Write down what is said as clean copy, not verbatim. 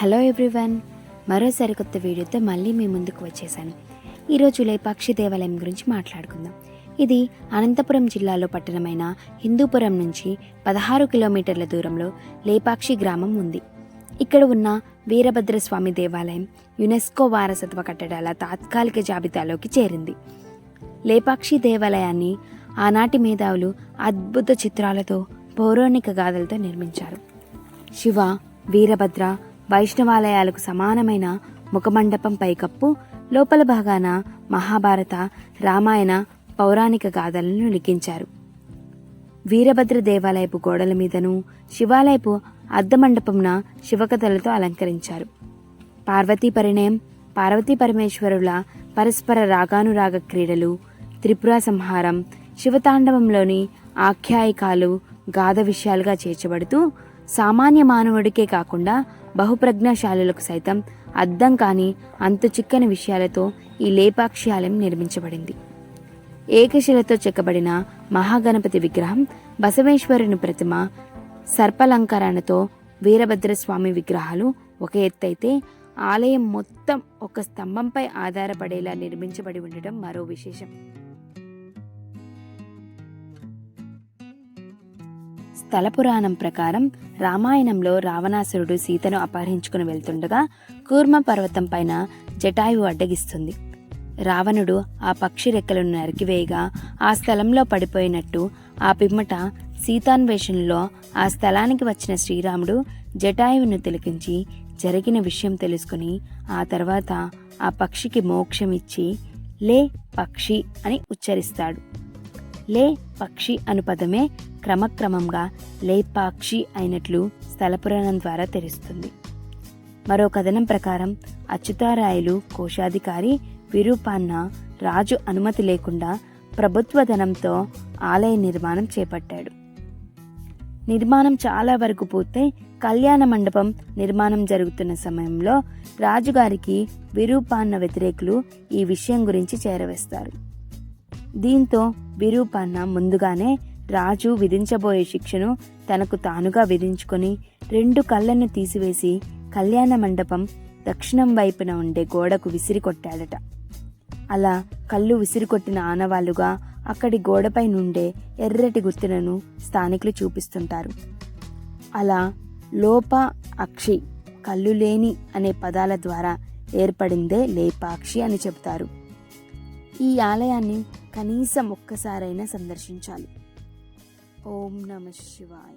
Hello everyone, మరో సరికొత్త వీడియోతో మళ్ళీ మీ ముందుకు వచ్చేసాను. ఈరోజు లేపాక్షి దేవాలయం గురించి మాట్లాడుకుందాం. ఇది అనంతపురం జిల్లాలో పట్టణమైన హిందూపురం నుంచి 16 కిలోమీటర్ల దూరంలో లేపాక్షి గ్రామం ఉంది. ఇక్కడ ఉన్న వీరభద్రస్వామి దేవాలయం యునెస్కో వారసత్వ కట్టడాల తాత్కాలిక జాబితాలోకి చేరింది. లేపాక్షి దేవాలయాన్ని ఆనాటి మేధావులు అద్భుత చిత్రాలతో పౌరాణిక గాథలతో నిర్మించారు. శివ, వీరభద్ర, వైష్ణవాలయాలకు సమానమైన ముఖమండపం పైకప్పు, లోపల భాగాన మహాభారత, రామాయణ పౌరాణిక గాథలను లిఖించారు. వీరభద్ర దేవాలయపు గోడల మీదను, శివాలయపు అర్ధమండపంన శివకథలతో అలంకరించారు. పార్వతీ పరిణయం, పార్వతీ పరమేశ్వరుల పరస్పర రాగానురాగ క్రీడలు, త్రిపుర సంహారం, శివతాండవంలోని ఆఖ్యాయికాలు గాథ విషయాలుగా చేర్చబడుతూ సామాన్య మానవుడికే కాకుండా బహుప్రజ్ఞాశాలులకు సైతం అర్థం కాని అంతు చిక్కని విషయాలతో ఈ లేపాక్షి ఆలయం నిర్మించబడింది. ఏకశిలతో చెక్కబడిన మహాగణపతి విగ్రహం, బసవేశ్వరుని ప్రతిమ, సర్పలంకరణతో వీరభద్రస్వామి విగ్రహాలు ఒక ఎత్తైతే, ఆలయం మొత్తం ఒక స్తంభంపై ఆధారపడేలా నిర్మించబడి ఉండటం మరో విశేషం. స్థల పురాణం ప్రకారం రామాయణంలో రావణాసురుడు సీతను అపహరించుకుని వెళ్తుండగా కూర్మ పర్వతం పైన జటాయువు అడ్డగిస్తుంది. రావణుడు ఆ పక్షి రెక్కలను నరికివేయగా ఆ స్థలంలో పడిపోయినట్టు ఆ పిమ్మట సీతాన్వేషణలో ఆ స్థలానికి వచ్చిన శ్రీరాముడు జటాయువును తిలకించి జరిగిన విషయం తెలుసుకుని ఆ తర్వాత ఆ పక్షికి మోక్షం ఇచ్చి లే పక్షి అని ఉచ్చరిస్తాడు. లే పక్షి అను పదమే క్రమక్రమంగా లేపాక్షి అయినట్లు స్థల పురాణం ద్వారా తెలుస్తుంది. మరో కథనం ప్రకారం అచ్యుతారాయలు కోశాధికారి విరూపాన్న రాజు అనుమతి లేకుండా ప్రభుత్వ ధనంతో ఆలయ నిర్మాణం చేపట్టాడు. నిర్మాణం చాలా వరకు పూర్తయి కళ్యాణ మండపం నిర్మాణం జరుగుతున్న సమయంలో రాజుగారికి విరూపాన్న వ్యతిరేకులు ఈ విషయం గురించి చేరవేస్తారు. దీంతో విరూపాన్న ముందుగానే రాజు విధించబోయే శిక్షను తనకు తానుగా విధించుకొని 2 కళ్ళను తీసివేసి కళ్యాణ మండపం దక్షిణం వైపున ఉండే గోడకు విసిరికొట్టాడట. అలా కళ్ళు విసిరికొట్టిన ఆనవాళ్లుగా అక్కడి గోడపై నుండే ఎర్రటి గుర్తులను స్థానికులు చూపిస్తుంటారు. అలా లోప అక్షి, కళ్ళు లేని అనే పదాల ద్వారా ఏర్పడిందే లేపాక్షి అని చెబుతారు. ఈ ఆలయాన్ని కనీసం ఒక్కసారైనా సందర్శించాలి. ఓం నమః శివాయ.